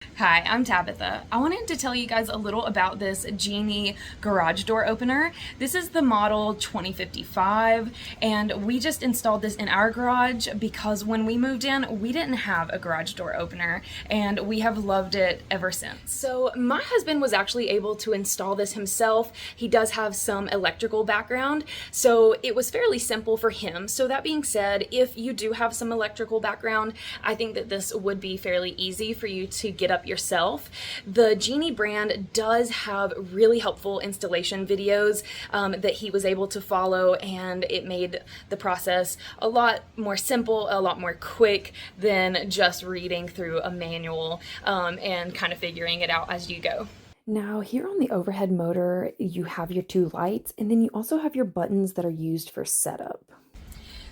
Hi, I'm Tabitha. I wanted to tell you guys a little about this Genie garage door opener. This is the model 2055, and we just installed this in our garage because when we moved in, we didn't have a garage door opener, and we have loved it ever since. So my husband was actually able to install this himself. He does have some electrical background, so it was fairly simple for him. So that being said, if you do have some electrical background, I think that this would be fairly easy for you to get up yourself. The Genie brand does have really helpful installation videos that he was able to follow, and it made the process a lot more simple, a lot more quick than just reading through a manual and kind of figuring it out as you go. Now, here on the overhead motor, you have your two lights, and then you also have your buttons that are used for setup.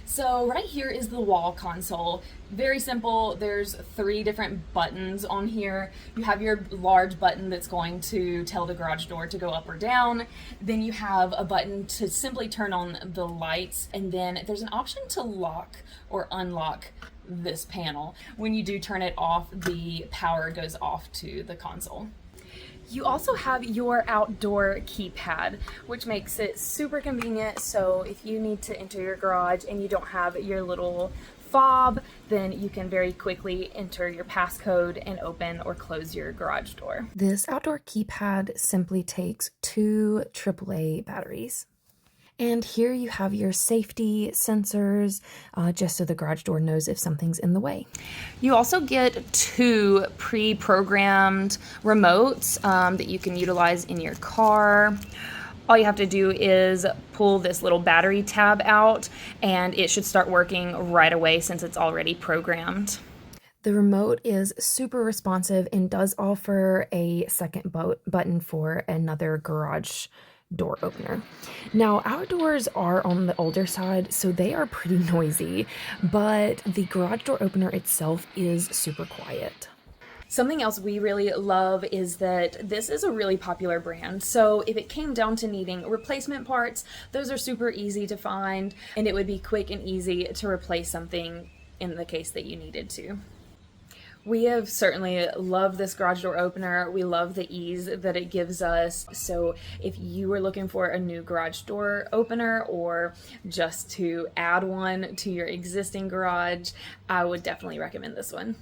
So right here is the wall console. Very simple. There's 3 different buttons on here. You have your large button that's going to tell the garage door to go up or down. Then you have a button to simply turn on the lights, and then there's an option to lock or unlock this panel. When you do turn it off, the power goes off to the console. You also have your outdoor keypad, which makes it super convenient. So if you need to enter your garage and you don't have your little fob, then you can very quickly enter your passcode and open or close your garage door. This outdoor keypad simply takes 2 AAA batteries. And here you have your safety sensors, just so the garage door knows if something's in the way. You also get 2 pre-programmed remotes that you can utilize in your car. All you have to do is pull this little battery tab out, and it should start working right away since it's already programmed. The remote is super responsive and does offer a second button for another garage door opener. Now, our doors are on the older side, so they are pretty noisy, but the garage door opener itself is super quiet. Something else we really love is that this is a really popular brand. So if it came down to needing replacement parts, those are super easy to find, and it would be quick and easy to replace something in the case that you needed to. We have certainly loved this garage door opener. We love the ease that it gives us. So if you were looking for a new garage door opener or just to add one to your existing garage, I would definitely recommend this one.